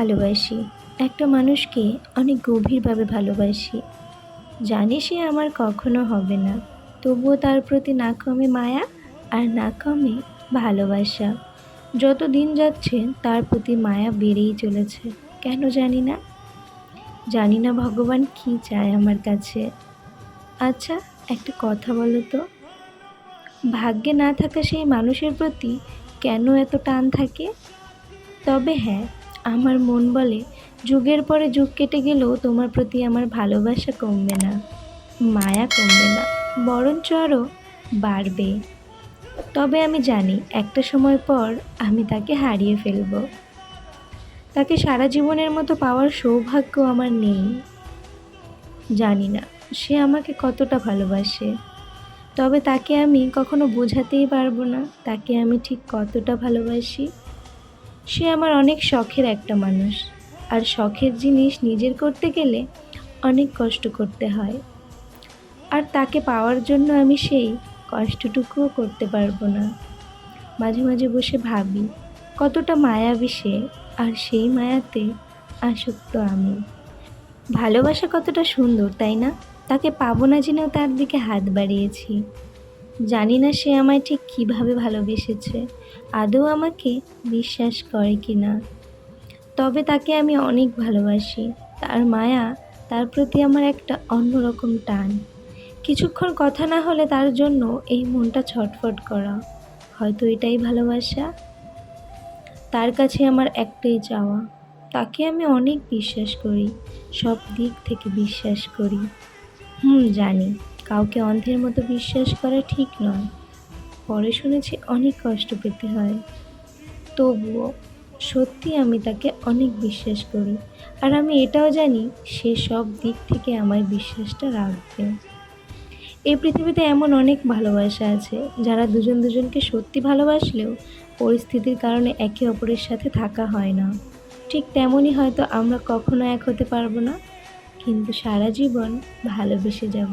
ভালোবাসি, একটা মানুষকে অনেক গভীরভাবে ভালোবাসি। জানি সে আমার কখনো হবে না, তবুও তার প্রতি না কমে মায়া আর না কমে ভালোবাসা। যত দিন যাচ্ছে তার প্রতি মায়া বেড়েই চলেছে। কেন জানি না, জানি না ভগবান কী চায় আমার কাছে। আচ্ছা, একটা কথা বলো তো, ভাগ্যে না থাকা সেই মানুষের প্রতি কেন এত টান থাকে? তবে হ্যাঁ, আমার মন বলে যুগের পরে যুগ কেটে গেলেও তোমার প্রতি আমার ভালোবাসা কমবে না, মায়া কমবে না, বরঞ্চ আরও বাড়বে। তবে আমি জানি একটা সময় পর আমি তাকে হারিয়ে ফেলব। তাকে সারা জীবনের মতো পাওয়ার সৌভাগ্য আমার নেই। জানি না সে আমাকে কতটা ভালোবাসে, তবে তাকে আমি কখনো বোঝাতেই পারবো না তাকে আমি ঠিক কতটা ভালোবাসি। সে আমার অনেক শখের একটা মানুষ, আর শখের জিনিস নিজের করতে গেলে অনেক কষ্ট করতে হয়, আর তাকে পাওয়ার জন্য আমি সেই কষ্টটুকুও করতে পারবো না। মাঝে মাঝে বসে ভাবি কতটা মায়াবী সে, আর সেই মায়াতে আসক্ত আমি। ভালোবাসা কতটা সুন্দর, তাই না? তাকে পাবো না জেনেও তার দিকে হাত বাড়িয়েছি। জানি না সে আমায় ঠিক কীভাবে ভালোবেসেছে, আদৌ আমাকে বিশ্বাস করে কি না। তবে তাকে আমি অনেক ভালোবাসি। তার মায়া, তার প্রতি আমার একটা অন্যরকম টান। কিছুক্ষণ কথা না হলে তার জন্য এই মনটা ছটফট করা, হয়তো এটাই ভালোবাসা। তার কাছে আমার একটাই চাওয়া, তাকে আমি অনেক বিশ্বাস করি, সব দিক থেকে বিশ্বাস করি। জানি কাউকে অন্ধের মতো বিশ্বাস করা ঠিক নয়, পরে শুনেছি অনেক কষ্ট পেতে হয়। তবুও সত্যি আমি তাকে অনেক বিশ্বাস করি, আর আমি এটাও জানি সে সব দিক থেকে আমার বিশ্বাসটা রাখবে। এই পৃথিবীতে এমন অনেক ভালোবাসা আছে যারা দুজন দুজনকে সত্যি ভালোবাসলেও পরিস্থিতির কারণে একে অপরের সাথে থাকা হয় না। ঠিক তেমনই হয়তো আমরা কখনো এক হতে পারবো না, কিন্তু সারা জীবন ভালোবেসে যাব।